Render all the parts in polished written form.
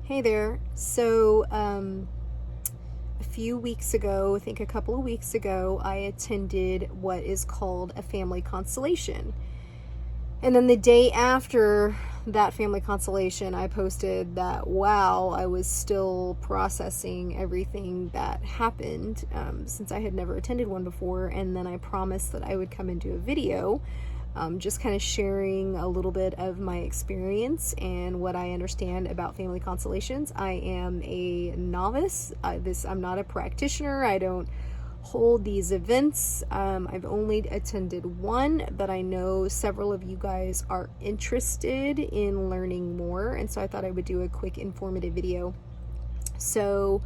Hey there. So, a few weeks ago, I think a couple of weeks ago, I attended what is called a family constellation. And then the day after that family constellation, I posted that, wow, I was still processing everything that happened since I had never attended one before. And then I promised that I would come and do a video just kind of sharing a little bit of my experience and what I understand about family constellations. I am a novice. I'm not a practitioner. I don't hold these events. I've only attended one, but I know several of you guys are interested in learning more, and so I thought I would do a quick informative video. So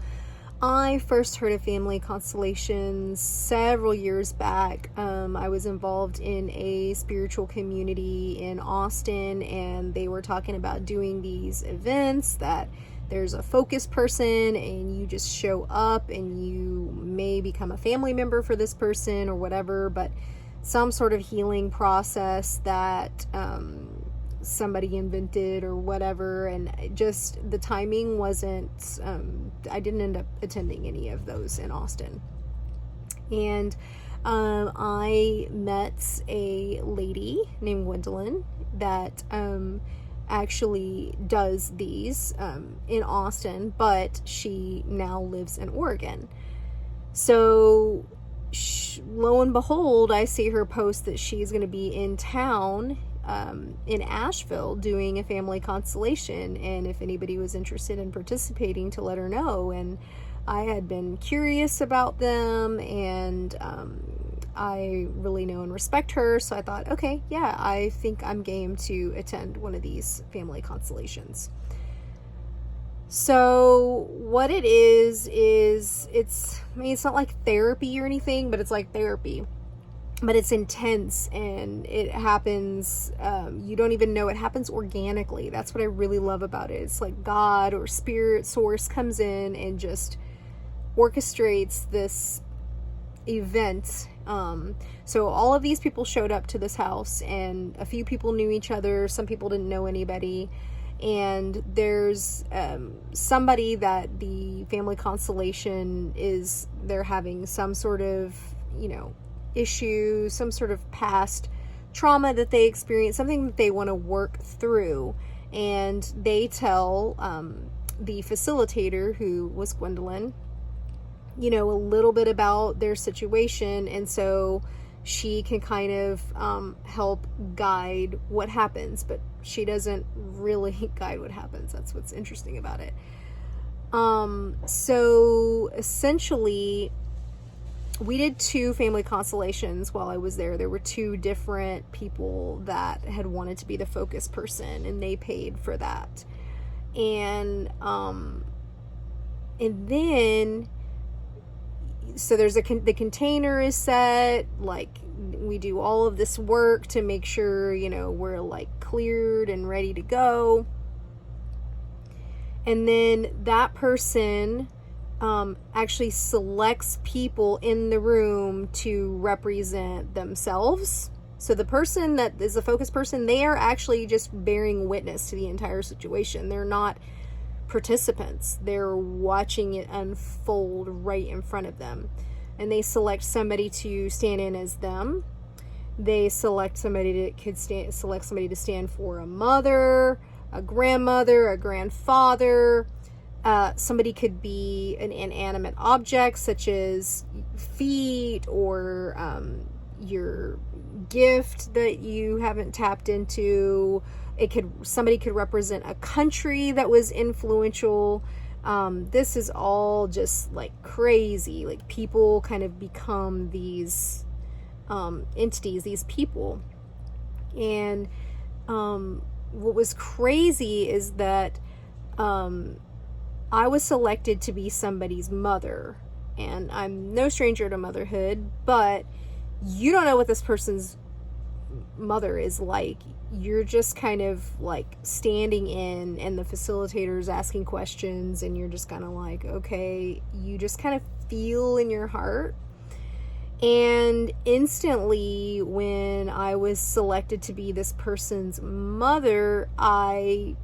I first heard of family constellations several years back. I was involved in a spiritual community in Austin, and they were talking about doing these events that there's a focus person and you just show up and you may become a family member for this person or whatever, but some sort of healing process that somebody invented or whatever. And just the timing wasn't, I didn't end up attending any of those in Austin. And I met a lady named Gwendolyn that actually does these in Austin, but she now lives in Oregon. So lo and behold, I see her post that she's going to be in town in Asheville doing a family constellation, and if anybody was interested in participating, to let her know. And I had been curious about them, and I really know and respect her, so I thought, okay, yeah, I think I'm game to attend one of these family constellations. So what it is it's not like therapy or anything, but it's like therapy. But it's intense, and it happens, you don't even know, it happens organically. That's what I really love about it. It's like God or spirit source comes in and just orchestrates this event. So all of these people showed up to this house, and a few people knew each other, some people didn't know anybody. And there's somebody that the family constellation they're having some sort of, issue, some sort of past trauma that they experienced, something that they want to work through. And they tell the facilitator, who was Gwendolyn, a little bit about their situation, and so she can kind of help guide what happens, but she doesn't really guide what happens. That's what's interesting about it. So essentially, we did 2 family constellations while I was there. There were 2 different people that had wanted to be the focus person, and they paid for that. And then, so there's the container is set, like we do all of this work to make sure, we're like cleared and ready to go. And then that person actually selects people in the room to represent themselves. So the person that is the focus person, they are actually just bearing witness to the entire situation. They're not participants. They're watching it unfold right in front of them. And they select somebody to stand in as them. They select somebody to stand for a mother, a grandmother, a grandfather. Somebody could be an inanimate object, such as feet, or your gift that you haven't tapped into. Somebody could represent a country that was influential. This is all just like crazy. Like, people kind of become these entities, these people. And what was crazy is that I was selected to be somebody's mother, and I'm no stranger to motherhood, but you don't know what this person's mother is like. You're just kind of like standing in, and the facilitator's asking questions, and you're just kind of like, okay, you just kind of feel in your heart. And instantly, when I was selected to be this person's mother, I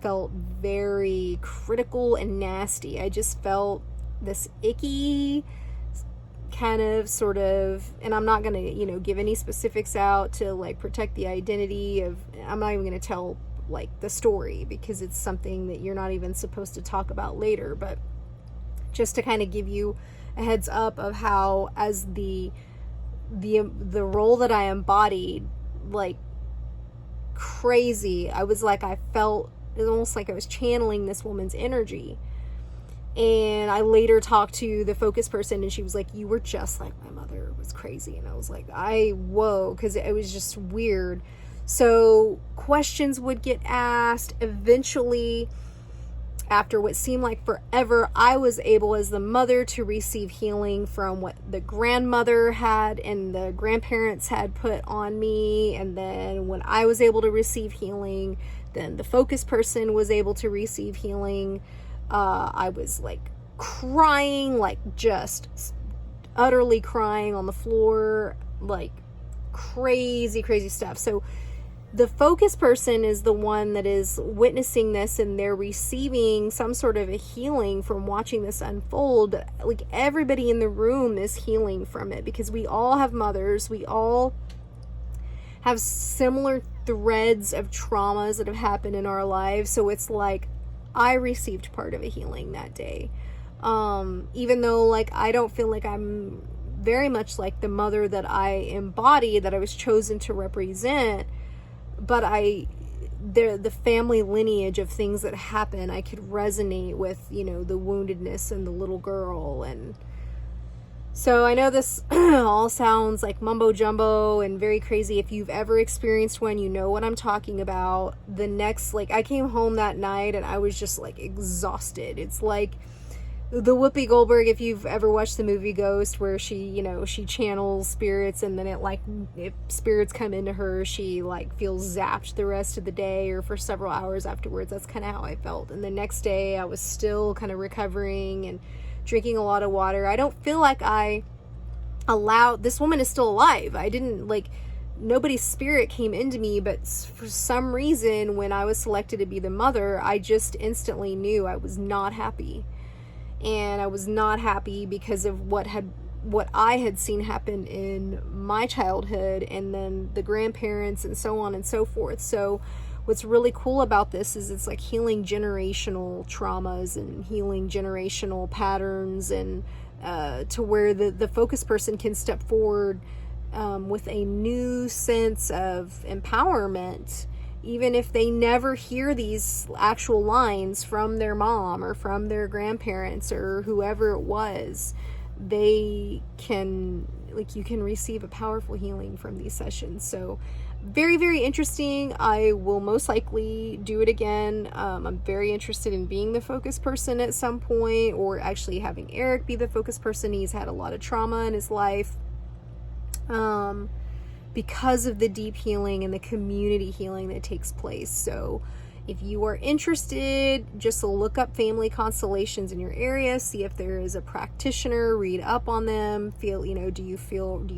felt very critical and nasty. I just felt this icky kind of sort of, and I'm not going to, give any specifics out to like protect the identity of, I'm not even going to tell like the story because it's something that you're not even supposed to talk about later, but just to kind of give you a heads up of how, as the role that I embodied, like crazy, I was like, I felt it was almost like I was channeling this woman's energy. And I later talked to the focus person, and she was like, you were just like my mother. It was crazy. And I was like, whoa, because it was just weird. So questions would get asked. Eventually, after what seemed like forever, I was able, as the mother, to receive healing from what the grandmother had and the grandparents had put on me. And then when I was able to receive healing, then the focus person was able to receive healing. I was like crying, like just utterly crying on the floor, like crazy, crazy stuff. So the focus person is the one that is witnessing this, and they're receiving some sort of a healing from watching this unfold. But like everybody in the room is healing from it, because we all have mothers. We all have similar threads of traumas that have happened in our lives. So it's like I received part of a healing that day. Even though like I don't feel like I'm very much like the mother that I embody, that I was chosen to represent, but the family lineage of things that happen, I could resonate with, the woundedness and the little girl. And so I know this all sounds like mumbo jumbo and very crazy. If you've ever experienced one, you know what I'm talking about. I came home that night and I was just like exhausted. It's like the Whoopi Goldberg, if you've ever watched the movie Ghost, where she channels spirits, and then if spirits come into her, she like feels zapped the rest of the day or for several hours afterwards. That's kind of how I felt. And the next day I was still kind of recovering and drinking a lot of water. I don't feel like this woman is still alive. I didn't nobody's spirit came into me, but for some reason, when I was selected to be the mother, I just instantly knew I was not happy. And I was not happy because of what I had seen happen in my childhood, and then the grandparents and so on and so forth. So what's really cool about this is it's like healing generational traumas and healing generational patterns, and to where the focus person can step forward with a new sense of empowerment. Even if they never hear these actual lines from their mom or from their grandparents or whoever it was, you can receive a powerful healing from these sessions. So very, very interesting. I will most likely do it again. I'm very interested in being the focus person at some point, or actually having Eric be the focus person. He's had a lot of trauma in his life. Because of the deep healing and the community healing that takes place. So if you are interested, just look up family constellations in your area, see if there is a practitioner, read up on them, do you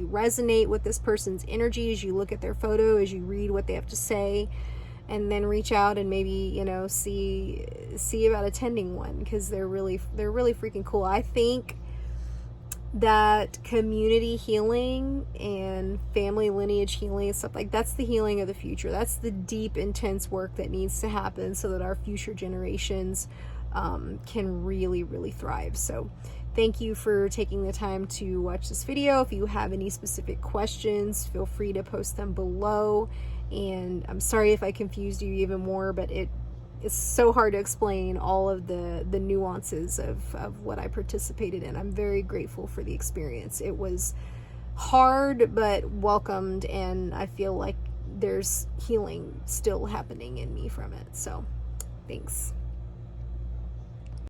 resonate with this person's energy as you look at their photo, as you read what they have to say, and then reach out and maybe, see about attending one, because they're really freaking cool. I think that community healing and family lineage healing and stuff that's the healing of the future. That's the deep, intense work that needs to happen so that our future generations can really, really thrive. So thank you for taking the time to watch this video. If you have any specific questions, feel free to post them below. And I'm sorry if I confused you even more, but it's so hard to explain all of the nuances of what I participated in. I'm very grateful for the experience. It was hard, but welcomed, and I feel like there's healing still happening in me from it. So, thanks.